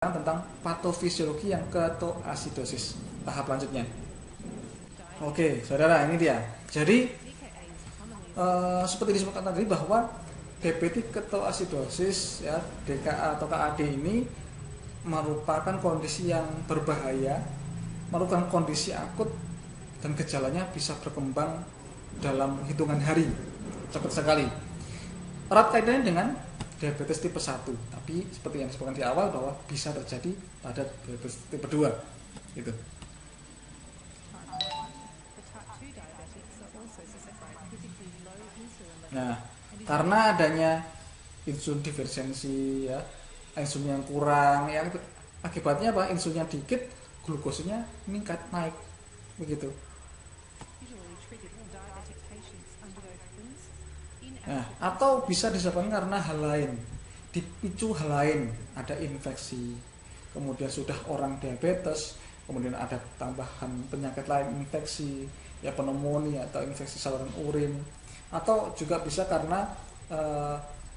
tentang patofisiologi yang ketoasidosis tahap lanjutnya. Oke, saudara, ini dia. Jadi seperti disebutkan tadi bahwa diabetes ketoasidosis ya DKA atau KAD ini merupakan kondisi yang berbahaya, merupakan kondisi akut dan gejalanya bisa berkembang dalam hitungan hari, cepat sekali. Erat kaitannya dengan diabetes tipe 1, tapi seperti yang disebutkan di awal bahwa bisa terjadi pada diabetes tipe 2 gitu. Nah, karena adanya insulin defisiensi ya, insulin yang kurang ya, akibatnya apa? Insulinnya dikit, glukosanya meningkat naik begitu. Nah, atau bisa disebabkan karena hal lain, dipicu hal lain, ada infeksi, kemudian sudah orang diabetes, kemudian ada tambahan penyakit lain, infeksi, ya pneumonia atau infeksi saluran urin, atau juga bisa karena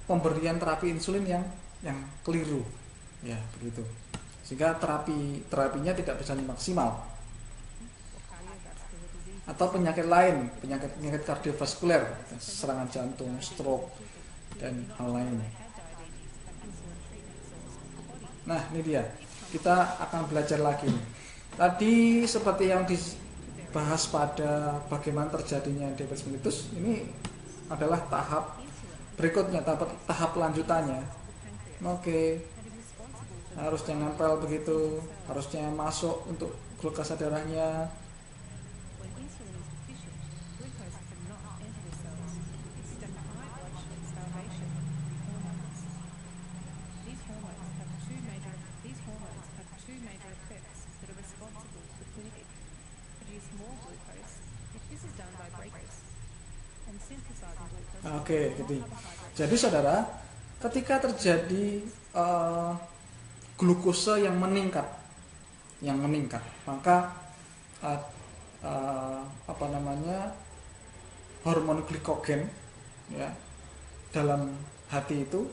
pemberian terapi insulin yang keliru, ya begitu, sehingga terapinya tidak bisa maksimal. Atau penyakit lain, penyakit kardiovaskuler, serangan jantung, stroke, dan hal lain. Nah, ini dia. Kita akan belajar lagi. Tadi seperti yang dibahas pada bagaimana terjadinya diabetes mellitus, ini adalah tahap berikutnya, tahap lanjutannya. Oke. Harusnya nempel begitu, harusnya masuk untuk glukasa darahnya. Oke, gitu. Jadi saudara, ketika terjadi glukose yang meningkat, maka hormon glikogen ya dalam hati itu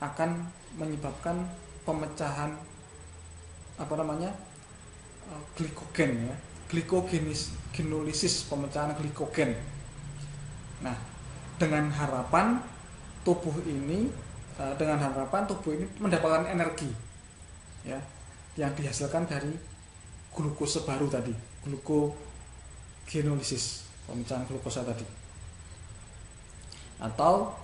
akan menyebabkan pemecahan glikogen ya, glikogenolysis, pemecahan glikogen. Nah, dengan harapan tubuh ini mendapatkan energi ya yang dihasilkan dari glukose baru tadi, glucogenolisis, pemecahan glukosa tadi. Atau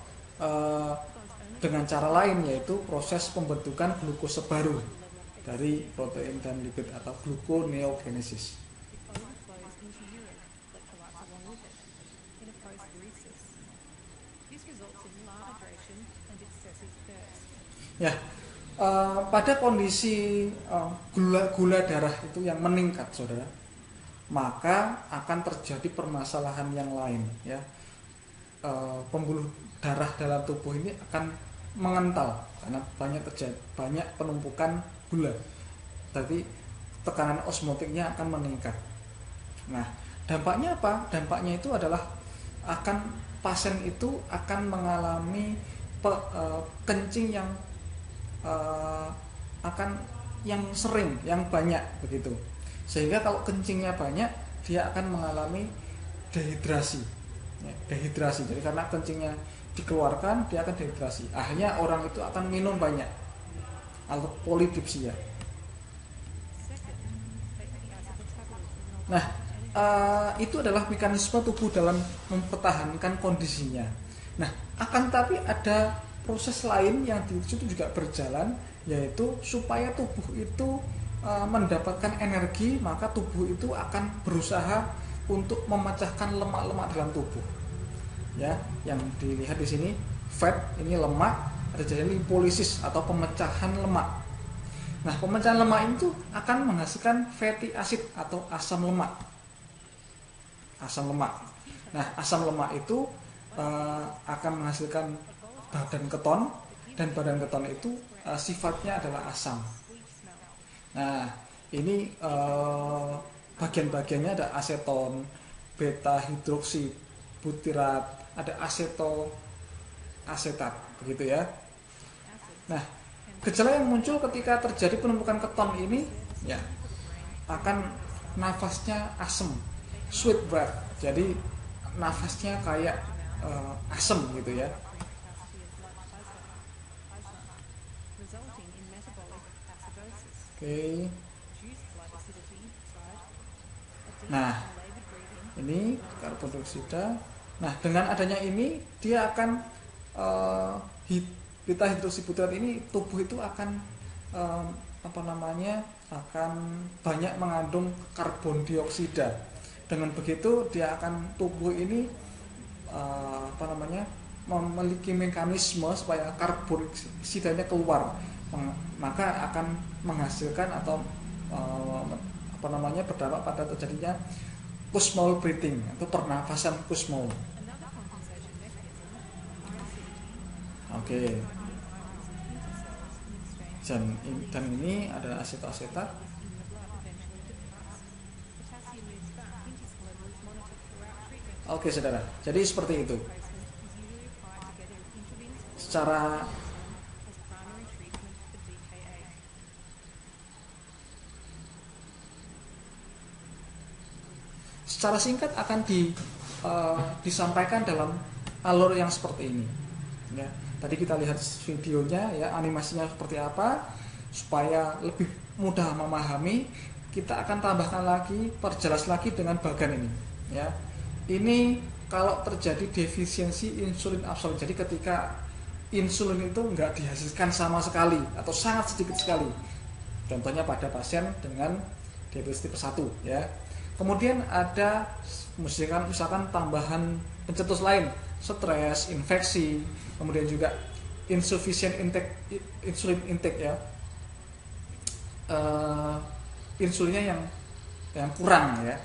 dengan cara lain, yaitu proses pembentukan glukose baru dari protein dan lipid atau gluconeogenesis. Ya, pada kondisi gula darah itu yang meningkat, saudara, maka akan terjadi permasalahan yang lain, ya. Pembuluh darah dalam tubuh ini akan mengental karena banyak penumpukan gula. Tapi tekanan osmotiknya akan meningkat. Nah, dampaknya apa? Dampaknya itu adalah pasien itu akan mengalami kencing yang sering, yang banyak begitu. Sehingga kalau kencingnya banyak, dia akan mengalami dehidrasi. Jadi karena kencingnya dikeluarkan, dia akan dehidrasi. Akhirnya orang itu akan minum banyak atau polidipsia. Nah, itu adalah mekanisme tubuh dalam mempertahankan kondisinya. Nah, akan tapi ada proses lain yang di situ juga berjalan, yaitu supaya tubuh itu mendapatkan energi, maka tubuh itu akan berusaha untuk memecahkan lemak-lemak dalam tubuh. Ya, yang dilihat di sini fat, ini lemak, ada jadi lipolisis atau pemecahan lemak. Nah, pemecahan lemak itu akan menghasilkan fatty acid atau asam lemak. Nah, asam lemak itu akan menghasilkan badan keton, dan badan keton itu sifatnya adalah asam. Nah, ini bagian-bagiannya ada aseton, beta hidroksi butirat, ada asetat begitu ya. Nah, Gejala yang muncul ketika terjadi penumpukan keton ini ya akan nafasnya asem, sweet breath. Jadi nafasnya kayak asem gitu ya. Oke. Nah, ini karbon dioksida. Nah, dengan adanya ini dia akan beta hidroksibutrat ini tubuh itu akan akan banyak mengandung karbon dioksida. Dengan begitu dia akan tubuh ini memiliki mekanisme supaya karbon dioksidanya keluar, maka akan menghasilkan atau berdampak pada terjadinya Kussmaul breathing atau pernafasan Kussmaul. Oke. Dan ini ada asetoasetat. Oke, saudara. Jadi seperti itu. Secara singkat akan disampaikan dalam alur yang seperti ini. Ya, tadi kita lihat videonya, ya, animasinya seperti apa supaya lebih mudah memahami. Kita akan tambahkan lagi, perjelas lagi dengan bagan ini. Ya, ini kalau terjadi defisiensi insulin absolut. Jadi ketika insulin itu nggak dihasilkan sama sekali atau sangat sedikit sekali. Contohnya pada pasien dengan diabetes tipe 1, ya. Kemudian ada misalkan tambahan pencetus lain, stres, infeksi, kemudian juga insufficient insulin intake, ya. Insulinnya yang kurang, ya.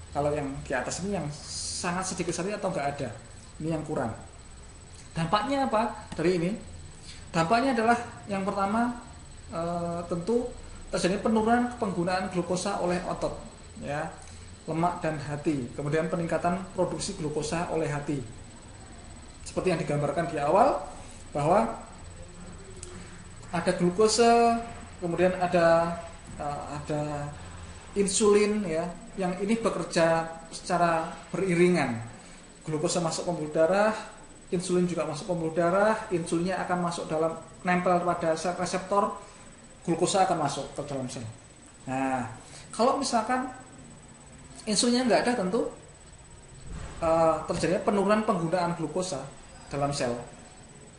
Kalau yang di atas ini yang sangat sedikit sekali atau nggak ada, ini yang kurang. Dampaknya apa dari ini? Dampaknya adalah yang pertama tentu terjadi penurunan penggunaan glukosa oleh otot, ya, lemak dan hati. Kemudian peningkatan produksi glukosa oleh hati. Seperti yang digambarkan di awal bahwa ada glukosa, kemudian ada insulin, ya, yang ini bekerja secara beriringan. Glukosa masuk pembuluh darah, insulin juga masuk pembuluh darah, insulinnya akan masuk dalam nempel pada sel reseptor, glukosa akan masuk ke dalam sel. Nah, kalau misalkan insulinnya nggak ada, tentu terjadi penurunan penggunaan glukosa dalam sel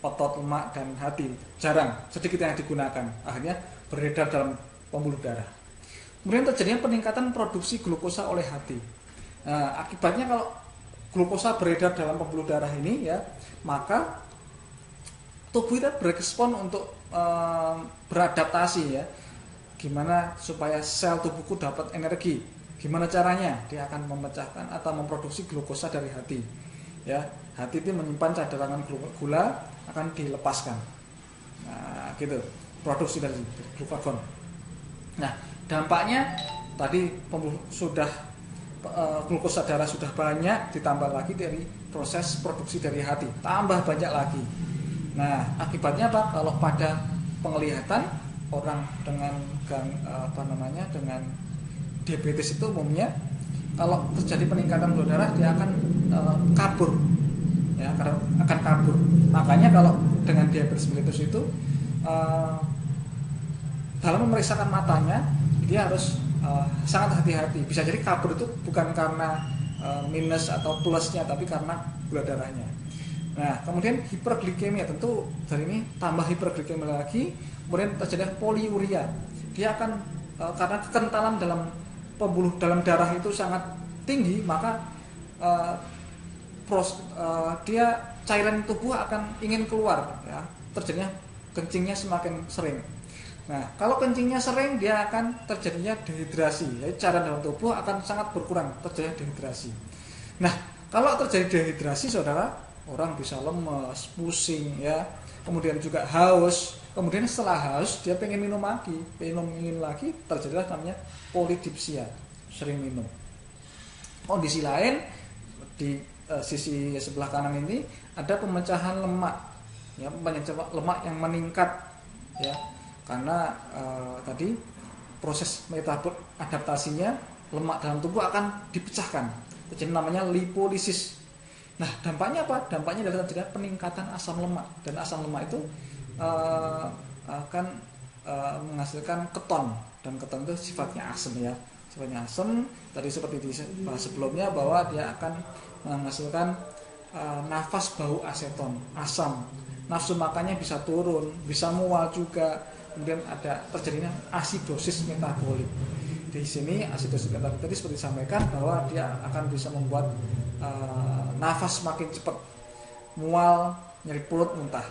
otot, lemak, dan hati. Jarang, sedikit yang digunakan, akhirnya beredar dalam pembuluh darah. Kemudian terjadinya peningkatan produksi glukosa oleh hati. Nah, akibatnya kalau glukosa beredar dalam pembuluh darah ini, ya, maka tubuh kita berespon untuk beradaptasi, ya. Gimana supaya sel tubuhku dapat energi? Gimana caranya? Dia akan memecahkan atau memproduksi glukosa dari hati. Ya, hati itu menyimpan cadangan gula, akan dilepaskan. Nah, gitu. Produksi dari glukagon. Nah, dampaknya tadi glukosa darah sudah banyak, ditambah lagi dari proses produksi dari hati, tambah banyak lagi. Nah, akibatnya apa? Kalau pada penglihatan orang dengan dengan diabetes itu umumnya kalau terjadi peningkatan gula darah dia akan kabur, ya, karena akan kabur. Makanya kalau dengan diabetes mellitus itu dalam memeriksakan matanya dia harus sangat hati-hati. Bisa jadi kabur itu bukan karena minus atau plusnya, tapi karena gula darahnya. Nah, kemudian hiperglikemia, tentu dari ini tambah hiperglikemia lagi. Kemudian terjadi poliuria. Dia akan karena kekentalan dalam darah itu sangat tinggi, maka dia cairan tubuh akan ingin keluar, ya. Terjadinya kencingnya semakin sering. Nah, kalau kencingnya sering, dia akan terjadinya dehidrasi. Jadi cairan dalam tubuh akan sangat berkurang, terjadi dehidrasi. Nah, kalau terjadi dehidrasi, saudara, orang bisa lemes, pusing, ya. Kemudian juga haus. Kemudian setelah haus, dia pengen minum lagi, terjadilah namanya polidipsia, sering minum. Kondisi lain di sisi sebelah kanan ini ada pemecahan lemak, ya, lemak yang meningkat, ya. karena tadi proses metabol adaptasinya lemak dalam tubuh akan dipecahkan, jadi namanya lipolisis. Nah, dampaknya apa? Dampaknya adalah terjadi peningkatan asam lemak, dan asam lemak itu akan menghasilkan keton, dan keton itu sifatnya asam ya, sifatnya asam. Tadi seperti dibahas sebelumnya bahwa dia akan menghasilkan nafas bau aseton, asam. Nafsu makannya bisa turun, bisa mual juga. Kemudian ada terjadinya asidosis metabolik. Di sini asidosis metabolik tadi seperti disampaikan bahwa dia akan bisa membuat nafas makin cepat, mual, nyeri perut, muntah.